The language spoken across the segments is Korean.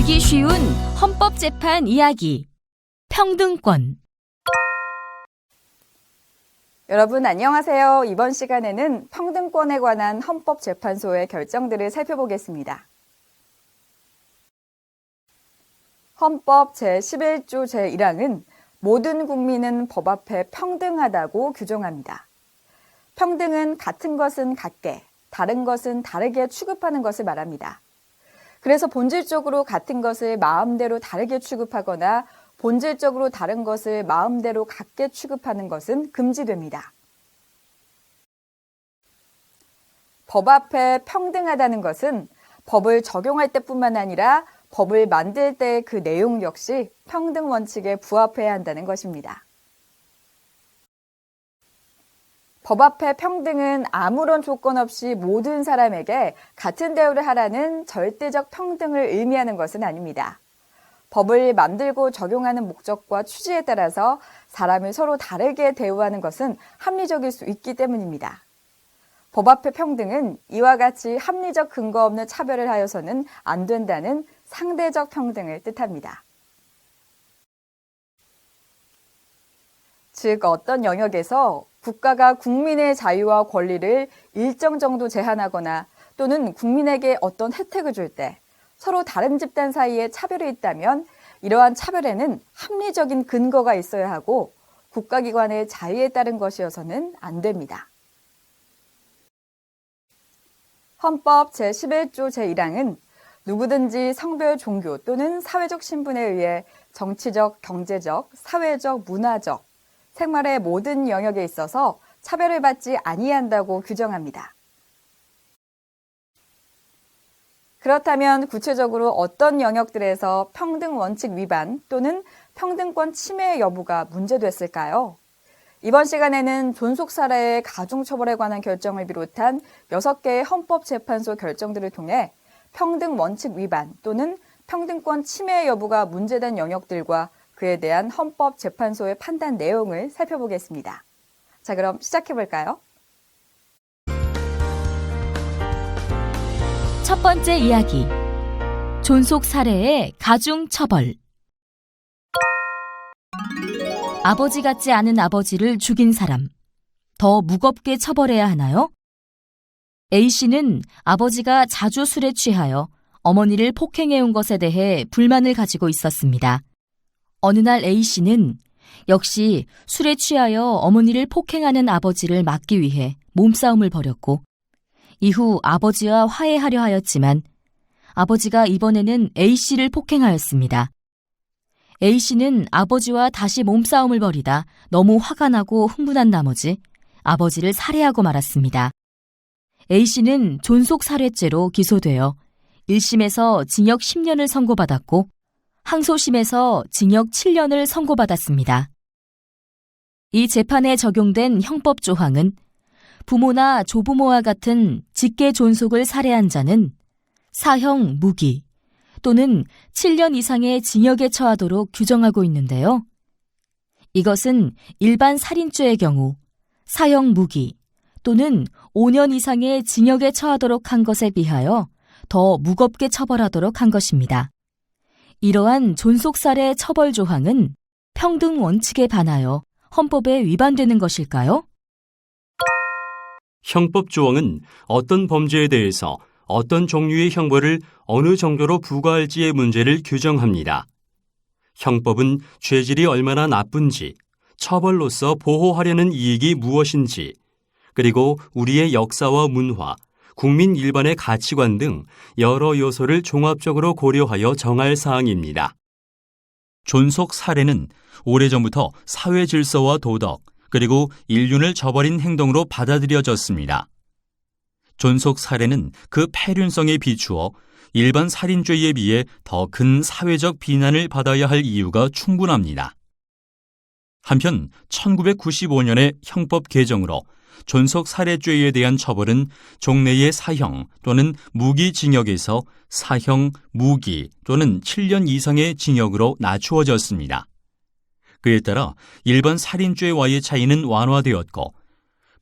알기 쉬운 헌법재판 이야기. 평등권. 여러분 안녕하세요. 이번 시간에는 평등권에 관한 헌법재판소의 결정들을 살펴보겠습니다. 헌법 제11조 제1항은 모든 국민은 법 앞에 평등하다고 규정합니다. 평등은 같은 것은 같게, 다른 것은 다르게 취급하는 것을 말합니다. 그래서 본질적으로 같은 것을 마음대로 다르게 취급하거나 본질적으로 다른 것을 마음대로 같게 취급하는 것은 금지됩니다. 법 앞에 평등하다는 것은 법을 적용할 때뿐만 아니라 법을 만들 때의 그 내용 역시 평등 원칙에 부합해야 한다는 것입니다. 법 앞에 평등은 아무런 조건 없이 모든 사람에게 같은 대우를 하라는 절대적 평등을 의미하는 것은 아닙니다. 법을 만들고 적용하는 목적과 취지에 따라서 사람을 서로 다르게 대우하는 것은 합리적일 수 있기 때문입니다. 법 앞의 평등은 이와 같이 합리적 근거 없는 차별을 하여서는 안 된다는 상대적 평등을 뜻합니다. 즉, 어떤 영역에서 국가가 국민의 자유와 권리를 일정 정도 제한하거나 또는 국민에게 어떤 혜택을 줄 때 서로 다른 집단 사이에 차별이 있다면 이러한 차별에는 합리적인 근거가 있어야 하고 국가기관의 자유에 따른 것이어서는 안 됩니다. 헌법 제11조 제1항은 누구든지 성별, 종교 또는 사회적 신분에 의해 정치적, 경제적, 사회적, 문화적, 생활의 모든 영역에 있어서 차별을 받지 아니한다고 규정합니다. 그렇다면 구체적으로 어떤 영역들에서 평등 원칙 위반 또는 평등권 침해 여부가 문제됐을까요? 이번 시간에는 존속 살해의 가중처벌에 관한 결정을 비롯한 6개의 헌법재판소 결정들을 통해 평등 원칙 위반 또는 평등권 침해 여부가 문제된 영역들과 그에 대한 헌법재판소의 판단 내용을 살펴보겠습니다. 자, 그럼 시작해볼까요? 첫 번째 이야기. 존속 살해의 가중 처벌. 아버지 같지 않은 아버지를 죽인 사람. 더 무겁게 처벌해야 하나요? A씨는 아버지가 자주 술에 취하여 어머니를 폭행해온 것에 대해 불만을 가지고 있었습니다. 어느 날 A씨는 역시 술에 취하여 어머니를 폭행하는 아버지를 막기 위해 몸싸움을 벌였고 이후 아버지와 화해하려 하였지만 아버지가 이번에는 A씨를 폭행하였습니다. A씨는 아버지와 다시 몸싸움을 벌이다 너무 화가 나고 흥분한 나머지 아버지를 살해하고 말았습니다. A씨는 존속살해죄로 기소되어 1심에서 징역 10년을 선고받았고 항소심에서 징역 7년을 선고받았습니다. 이 재판에 적용된 형법 조항은 부모나 조부모와 같은 직계 존속을 살해한 자는 사형 무기 또는 7년 이상의 징역에 처하도록 규정하고 있는데요. 이것은 일반 살인죄의 경우 사형 무기 또는 5년 이상의 징역에 처하도록 한 것에 비하여 더 무겁게 처벌하도록 한 것입니다. 이러한 존속살해 처벌 조항은 평등 원칙에 반하여 헌법에 위반되는 것일까요? 형법 조항은 어떤 범죄에 대해서 어떤 종류의 형벌을 어느 정도로 부과할지의 문제를 규정합니다. 형법은 죄질이 얼마나 나쁜지, 처벌로서 보호하려는 이익이 무엇인지, 그리고 우리의 역사와 문화, 국민 일반의 가치관 등 여러 요소를 종합적으로 고려하여 정할 사항입니다. 존속 살해는 오래전부터 사회 질서와 도덕, 그리고 인륜을 저버린 행동으로 받아들여졌습니다. 존속 살해는 그 폐륜성에 비추어 일반 살인죄에 비해 더 큰 사회적 비난을 받아야 할 이유가 충분합니다. 한편 1995년의 형법 개정으로 존속 살해죄에 대한 처벌은 종래의 사형 또는 무기징역에서 사형, 무기 또는 7년 이상의 징역으로 낮추어졌습니다. 그에 따라 일반 살인죄와의 차이는 완화되었고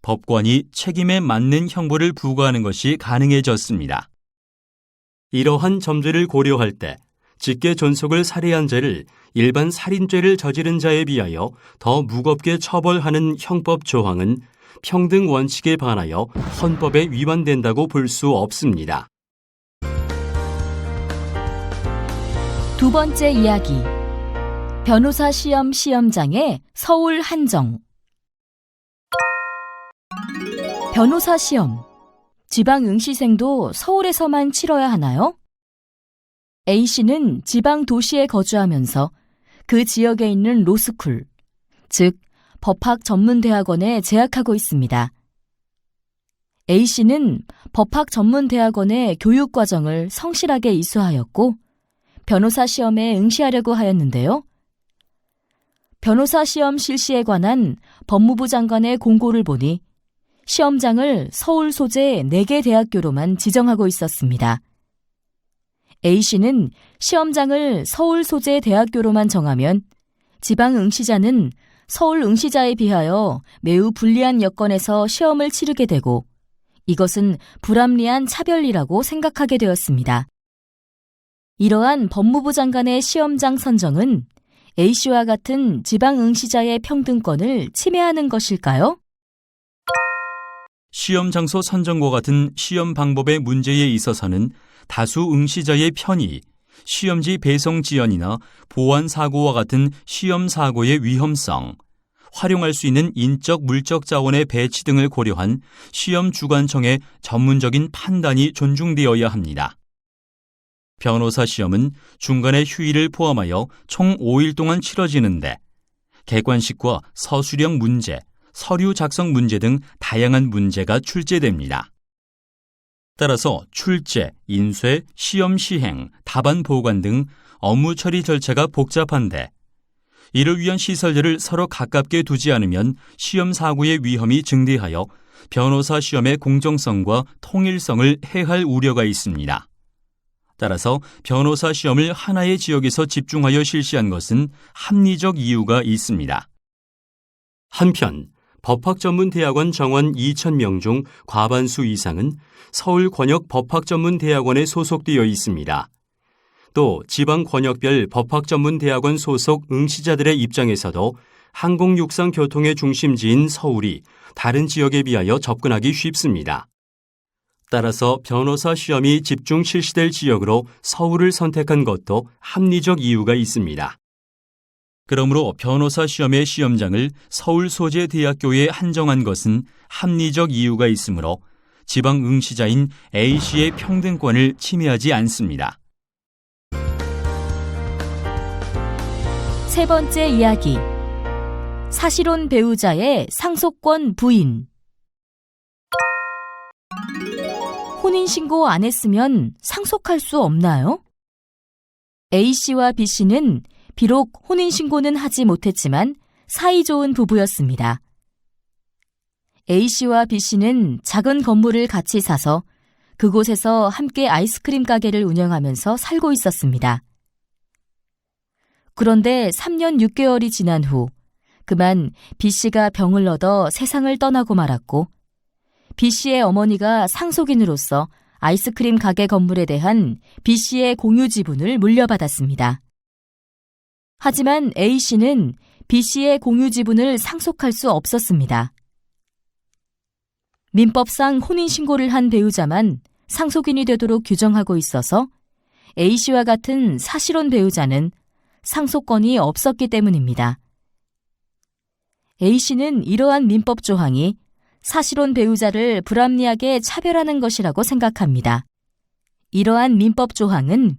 법관이 책임에 맞는 형벌을 부과하는 것이 가능해졌습니다. 이러한 점들을 고려할 때 직계 존속을 살해한 죄를 일반 살인죄를 저지른 자에 비하여 더 무겁게 처벌하는 형법 조항은 평등 원칙에 반하여 헌법에 위반된다고 볼 수 없습니다. 두 번째 이야기. 변호사 시험 시험장의 서울 한정. 변호사 시험. 지방 응시생도 서울에서만 치러야 하나요? A씨는 지방 도시에 거주하면서 그 지역에 있는 로스쿨, 즉 법학 전문대학원에 재학하고 있습니다. A씨는 법학 전문대학원의 교육과정을 성실하게 이수하였고 변호사 시험에 응시하려고 하였는데요. 변호사 시험 실시에 관한 법무부 장관의 공고를 보니 시험장을 서울 소재 4개 대학교로만 지정하고 있었습니다. A씨는 시험장을 서울 소재 대학교로만 정하면 지방 응시자는 서울 응시자에 비하여 매우 불리한 여건에서 시험을 치르게 되고 이것은 불합리한 차별이라고 생각하게 되었습니다. 이러한 법무부 장관의 시험장 선정은 A씨와 같은 지방 응시자의 평등권을 침해하는 것일까요? 시험 장소 선정과 같은 시험 방법의 문제에 있어서는 다수 응시자의 편의, 시험지 배송 지연이나 보안 사고와 같은 시험 사고의 위험성, 활용할 수 있는 인적 물적 자원의 배치 등을 고려한 시험 주관청의 전문적인 판단이 존중되어야 합니다. 변호사 시험은 중간에 휴일을 포함하여 총 5일 동안 치러지는데 객관식과 서술형 문제, 서류 작성 문제 등 다양한 문제가 출제됩니다. 따라서 출제, 인쇄, 시험 시행, 답안 보관 등 업무 처리 절차가 복잡한데 이를 위한 시설들을 서로 가깝게 두지 않으면 시험 사고의 위험이 증대하여 변호사 시험의 공정성과 통일성을 해할 우려가 있습니다. 따라서 변호사 시험을 하나의 지역에서 집중하여 실시한 것은 합리적 이유가 있습니다. 한편 법학전문대학원 정원 2,000명 중 과반수 이상은 서울권역법학전문대학원에 소속되어 있습니다. 또 지방권역별 법학전문대학원 소속 응시자들의 입장에서도 항공육상교통의 중심지인 서울이 다른 지역에 비하여 접근하기 쉽습니다. 따라서 변호사 시험이 집중 실시될 지역으로 서울을 선택한 것도 합리적 이유가 있습니다. 그러므로 변호사 시험의 시험장을 서울 소재 대학교에 한정한 것은 합리적 이유가 있으므로 지방 응시자인 A씨의 평등권을 침해하지 않습니다. 세 번째 이야기. 사실혼 배우자의 상속권 부인. 혼인신고 안 했으면 상속할 수 없나요? A씨와 B씨는 비록 혼인신고는 하지 못했지만 사이좋은 부부였습니다. A씨와 B씨는 작은 건물을 같이 사서 그곳에서 함께 아이스크림 가게를 운영하면서 살고 있었습니다. 그런데 3년 6개월이 지난 후 그만 B씨가 병을 얻어 세상을 떠나고 말았고 B씨의 어머니가 상속인으로서 아이스크림 가게 건물에 대한 B씨의 공유 지분을 물려받았습니다. 하지만 A씨는 B씨의 공유 지분을 상속할 수 없었습니다. 민법상 혼인신고를 한 배우자만 상속인이 되도록 규정하고 있어서 A씨와 같은 사실혼 배우자는 상속권이 없었기 때문입니다. A씨는 이러한 민법 조항이 사실혼 배우자를 불합리하게 차별하는 것이라고 생각합니다. 이러한 민법 조항은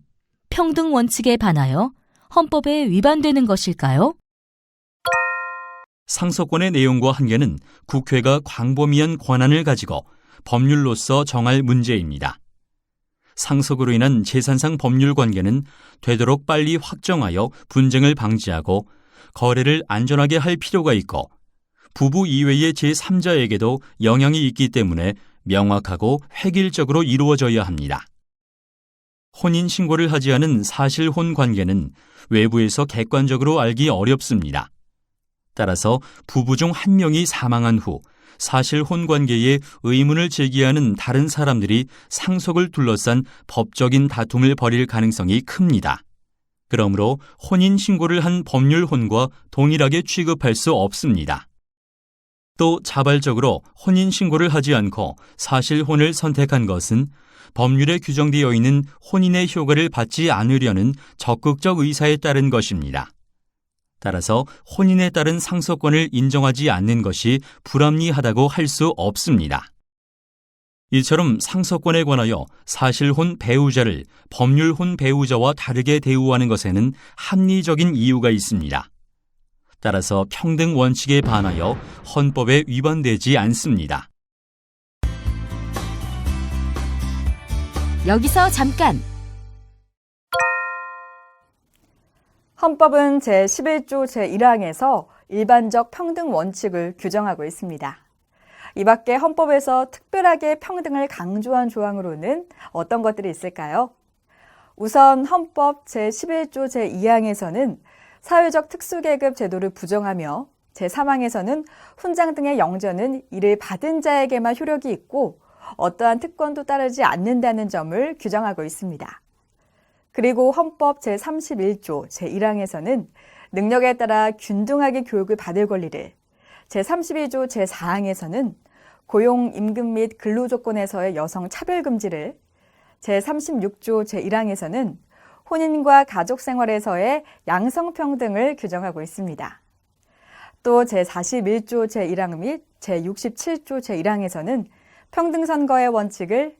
평등 원칙에 반하여 헌법에 위반되는 것일까요? 상속권의 내용과 한계는 국회가 광범위한 권한을 가지고 법률로서 정할 문제입니다. 상속으로 인한 재산상 법률 관계는 되도록 빨리 확정하여 분쟁을 방지하고 거래를 안전하게 할 필요가 있고 부부 이외의 제3자에게도 영향이 있기 때문에 명확하고 획일적으로 이루어져야 합니다. 혼인신고를 하지 않은 사실혼 관계는 외부에서 객관적으로 알기 어렵습니다. 따라서 부부 중 한 명이 사망한 후 사실혼 관계에 의문을 제기하는 다른 사람들이 상속을 둘러싼 법적인 다툼을 벌일 가능성이 큽니다. 그러므로 혼인신고를 한 법률혼과 동일하게 취급할 수 없습니다. 또 자발적으로 혼인신고를 하지 않고 사실혼을 선택한 것은 법률에 규정되어 있는 혼인의 효과를 받지 않으려는 적극적 의사에 따른 것입니다. 따라서 혼인에 따른 상속권을 인정하지 않는 것이 불합리하다고 할 수 없습니다. 이처럼 상속권에 관하여 사실혼 배우자를 법률혼 배우자와 다르게 대우하는 것에는 합리적인 이유가 있습니다. 따라서 평등 원칙에 반하여 헌법에 위반되지 않습니다. 여기서 잠깐! 헌법은 제11조 제1항에서 일반적 평등 원칙을 규정하고 있습니다. 이 밖에 헌법에서 특별하게 평등을 강조한 조항으로는 어떤 것들이 있을까요? 우선 헌법 제11조 제2항에서는 사회적 특수계급 제도를 부정하며 제3항에서는 훈장 등의 영전은 이를 받은 자에게만 효력이 있고 어떠한 특권도 따르지 않는다는 점을 규정하고 있습니다. 그리고 헌법 제31조 제1항에서는 능력에 따라 균등하게 교육을 받을 권리를, 제32조 제4항에서는 고용, 임금 및 근로조건에서의 여성 차별 금지를, 제36조 제1항에서는 혼인과 가족생활에서의 양성평등을 규정하고 있습니다. 또 제41조 제1항 및 제67조 제1항에서는 평등선거의 원칙을,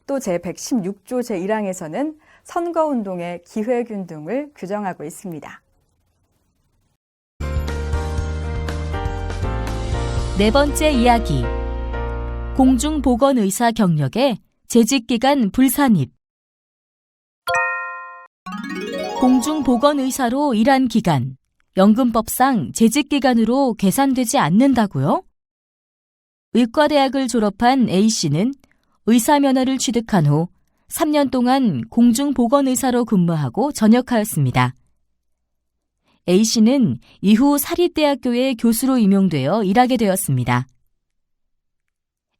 또 제116조 제1항에서는 선거운동의 기회균등을 규정하고 있습니다. 네 번째 이야기. 공중보건의사 경력에 재직기간 불산입. 공중보건의사로 일한 기간, 연금법상 재직기간으로 계산되지 않는다고요? 의과대학을 졸업한 A씨는 의사면허를 취득한 후 3년 동안 공중보건의사로 근무하고 전역하였습니다. A씨는 이후 사립대학교의 교수로 임용되어 일하게 되었습니다.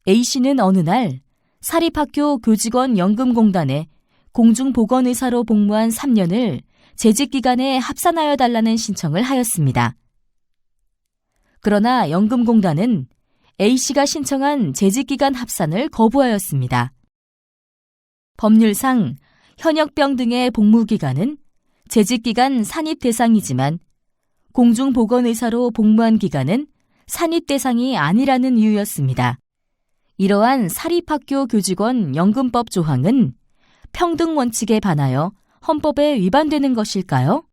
A씨는 어느 날 사립학교 교직원 연금공단에 공중보건의사로 복무한 3년을 재직기간에 합산하여 달라는 신청을 하였습니다. 그러나 연금공단은 A씨가 신청한 재직기간 합산을 거부하였습니다. 법률상 현역병 등의 복무기간은 재직기간 산입 대상이지만 공중보건의사로 복무한 기간은 산입 대상이 아니라는 이유였습니다. 이러한 사립학교 교직원 연금법 조항은 평등 원칙에 반하여 헌법에 위반되는 것일까요?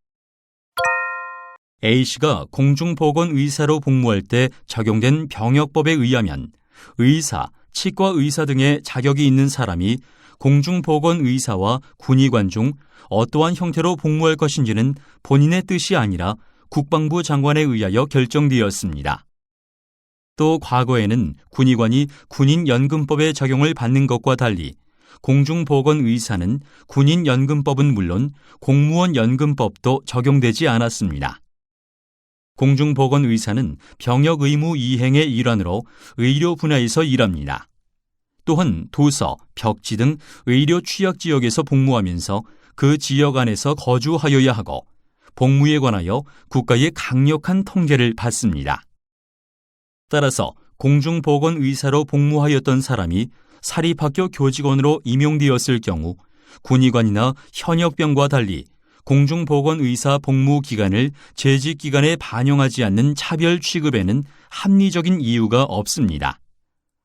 A씨가 공중보건의사로 복무할 때 적용된 병역법에 의하면 의사, 치과의사 등의 자격이 있는 사람이 공중보건의사와 군의관 중 어떠한 형태로 복무할 것인지는 본인의 뜻이 아니라 국방부 장관에 의하여 결정되었습니다. 또 과거에는 군의관이 군인연금법의 적용을 받는 것과 달리 공중보건의사는 군인연금법은 물론 공무원연금법도 적용되지 않았습니다. 공중보건의사는 병역 의무 이행의 일환으로 의료 분야에서 일합니다. 또한 도서, 벽지 등 의료 취약 지역에서 복무하면서 그 지역 안에서 거주하여야 하고 복무에 관하여 국가의 강력한 통제를 받습니다. 따라서 공중보건의사로 복무하였던 사람이 사립학교 교직원으로 임용되었을 경우 군의관이나 현역병과 달리 공중보건의사 복무 기간을 재직 기간에 반영하지 않는 차별 취급에는 합리적인 이유가 없습니다.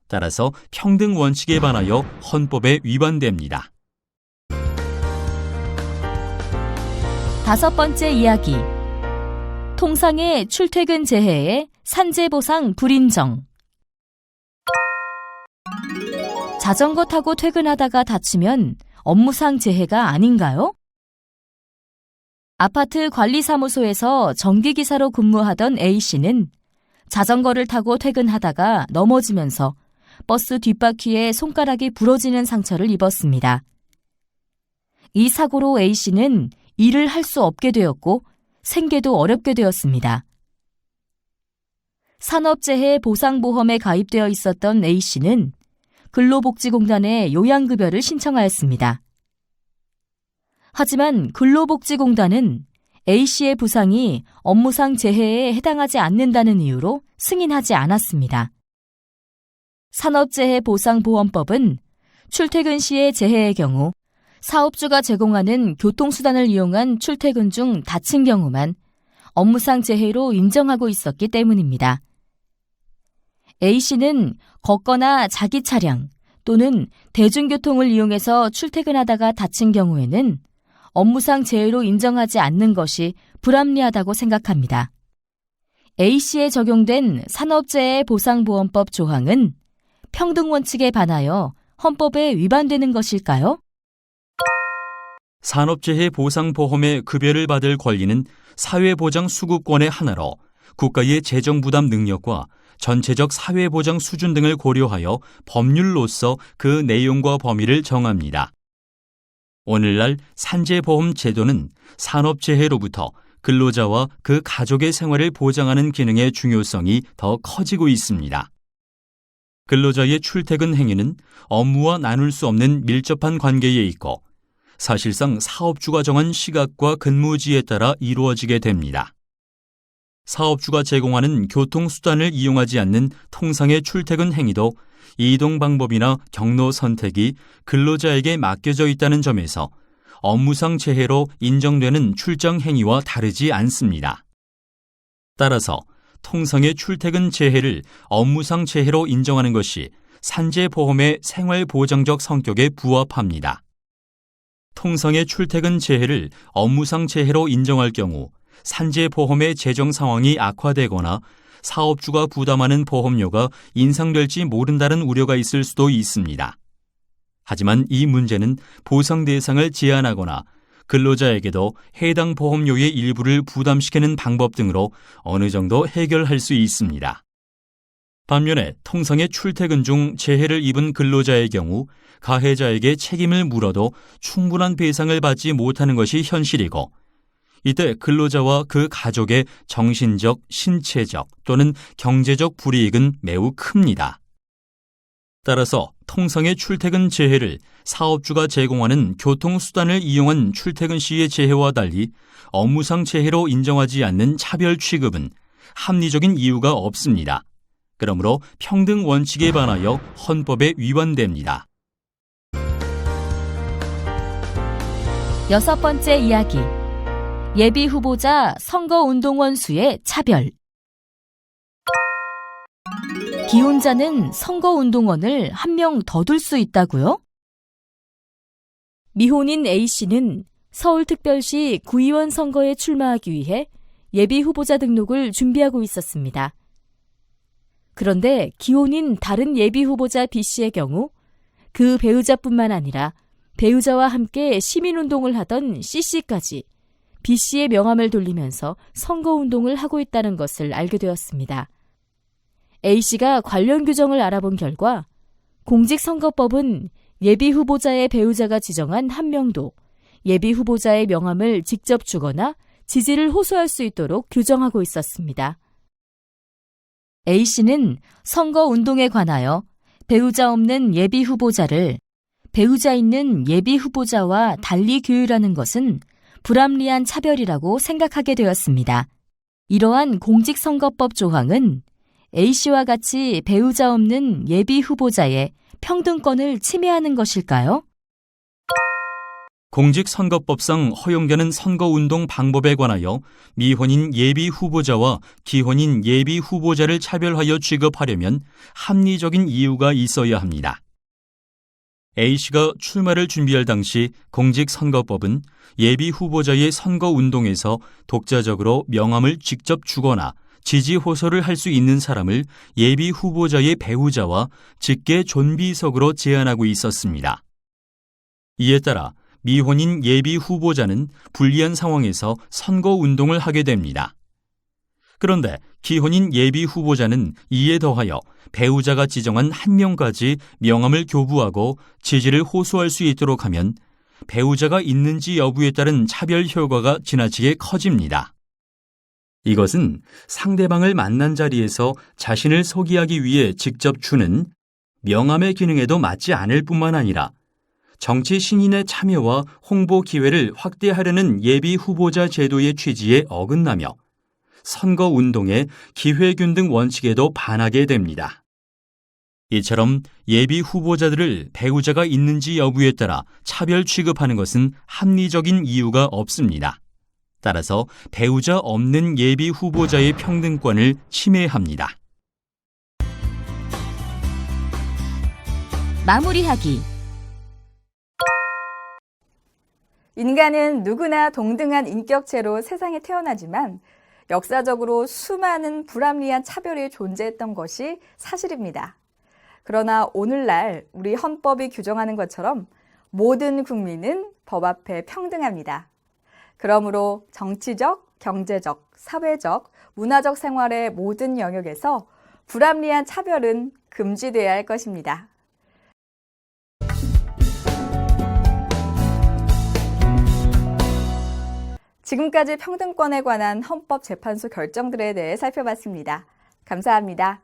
따라서 평등 원칙에 반하여 헌법에 위반됩니다. 다섯 번째 이야기. 통상의 출퇴근 재해에 산재보상 불인정. 자전거 타고 퇴근하다가 다치면 업무상 재해가 아닌가요? 아파트 관리사무소에서 전기기사로 근무하던 A씨는 자전거를 타고 퇴근하다가 넘어지면서 버스 뒷바퀴에 손가락이 부러지는 상처를 입었습니다. 이 사고로 A씨는 일을 할 수 없게 되었고 생계도 어렵게 되었습니다. 산업재해 보상보험에 가입되어 있었던 A씨는 근로복지공단에 요양급여를 신청하였습니다. 하지만 근로복지공단은 A씨의 부상이 업무상 재해에 해당하지 않는다는 이유로 승인하지 않았습니다. 산업재해보상보험법은 출퇴근 시의 재해의 경우 사업주가 제공하는 교통수단을 이용한 출퇴근 중 다친 경우만 업무상 재해로 인정하고 있었기 때문입니다. A씨는 걷거나 자기 차량 또는 대중교통을 이용해서 출퇴근하다가 다친 경우에는 업무상 재해로 인정하지 않는 것이 불합리하다고 생각합니다. A씨에 적용된 산업재해보상보험법 조항은 평등원칙에 반하여 헌법에 위반되는 것일까요? 산업재해보상보험의 급여를 받을 권리는 사회보장 수급권의 하나로 국가의 재정부담 능력과 전체적 사회보장 수준 등을 고려하여 법률로서 그 내용과 범위를 정합니다. 오늘날 산재보험 제도는 산업재해로부터 근로자와 그 가족의 생활을 보장하는 기능의 중요성이 더 커지고 있습니다. 근로자의 출퇴근 행위는 업무와 나눌 수 없는 밀접한 관계에 있고 사실상 사업주가 정한 시각과 근무지에 따라 이루어지게 됩니다. 사업주가 제공하는 교통수단을 이용하지 않는 통상의 출퇴근 행위도 이동 방법이나 경로 선택이 근로자에게 맡겨져 있다는 점에서 업무상 재해로 인정되는 출장 행위와 다르지 않습니다. 따라서 통상의 출퇴근 재해를 업무상 재해로 인정하는 것이 산재보험의 생활보장적 성격에 부합합니다. 통상의 출퇴근 재해를 업무상 재해로 인정할 경우 산재보험의 재정 상황이 악화되거나 사업주가 부담하는 보험료가 인상될지 모른다는 우려가 있을 수도 있습니다. 하지만 이 문제는 보상 대상을 제한하거나 근로자에게도 해당 보험료의 일부를 부담시키는 방법 등으로 어느 정도 해결할 수 있습니다. 반면에 통상의 출퇴근 중 재해를 입은 근로자의 경우 가해자에게 책임을 물어도 충분한 배상을 받지 못하는 것이 현실이고 이때 근로자와 그 가족의 정신적, 신체적 또는 경제적 불이익은 매우 큽니다. 따라서 통상의 출퇴근 재해를 사업주가 제공하는 교통수단을 이용한 출퇴근 시의 재해와 달리 업무상 재해로 인정하지 않는 차별 취급은 합리적인 이유가 없습니다. 그러므로 평등 원칙에 반하여 헌법에 위반됩니다. 6번째 이야기. 예비후보자 선거운동원 수의 차별. 기혼자는 선거운동원을 한 명 더 둘 수 있다고요? 미혼인 A씨는 서울특별시 구의원 선거에 출마하기 위해 예비후보자 등록을 준비하고 있었습니다. 그런데 기혼인 다른 예비후보자 B씨의 경우 그 배우자뿐만 아니라 배우자와 함께 시민운동을 하던 C씨까지 B씨의 명함을 돌리면서 선거운동을 하고 있다는 것을 알게 되었습니다. A씨가 관련 규정을 알아본 결과 공직선거법은 예비후보자의 배우자가 지정한 한 명도 예비후보자의 명함을 직접 주거나 지지를 호소할 수 있도록 규정하고 있었습니다. A씨는 선거운동에 관하여 배우자 없는 예비후보자를 배우자 있는 예비후보자와 달리 규율하는 것은 불합리한 차별이라고 생각하게 되었습니다. 이러한 공직선거법 조항은 A씨와 같이 배우자 없는 예비후보자의 평등권을 침해하는 것일까요? 공직선거법상 허용되는 선거운동 방법에 관하여 미혼인 예비후보자와 기혼인 예비후보자를 차별하여 취급하려면 합리적인 이유가 있어야 합니다. A씨가 출마를 준비할 당시 공직선거법은 예비후보자의 선거운동에서 독자적으로 명함을 직접 주거나 지지 호소를 할 수 있는 사람을 예비후보자의 배우자와 직계 존비속으로 제한하고 있었습니다. 이에 따라 미혼인 예비후보자는 불리한 상황에서 선거운동을 하게 됩니다. 그런데 기혼인 예비후보자는 이에 더하여 배우자가 지정한 한 명까지 명함을 교부하고 지지를 호소할 수 있도록 하면 배우자가 있는지 여부에 따른 차별 효과가 지나치게 커집니다. 이것은 상대방을 만난 자리에서 자신을 소개하기 위해 직접 주는 명함의 기능에도 맞지 않을 뿐만 아니라 정치 신인의 참여와 홍보 기회를 확대하려는 예비 후보자 제도의 취지에 어긋나며 선거 운동의 기회균등 원칙에도 반하게 됩니다. 이처럼 예비 후보자들을 배우자가 있는지 여부에 따라 차별 취급하는 것은 합리적인 이유가 없습니다. 따라서 배우자 없는 예비 후보자의 평등권을 침해합니다. 마무리하기. 인간은 누구나 동등한 인격체로 세상에 태어나지만 역사적으로 수많은 불합리한 차별이 존재했던 것이 사실입니다. 그러나 오늘날 우리 헌법이 규정하는 것처럼 모든 국민은 법 앞에 평등합니다. 그러므로 정치적, 경제적, 사회적, 문화적 생활의 모든 영역에서 불합리한 차별은 금지돼야 할 것입니다. 지금까지 평등권에 관한 헌법재판소 결정들에 대해 살펴봤습니다. 감사합니다.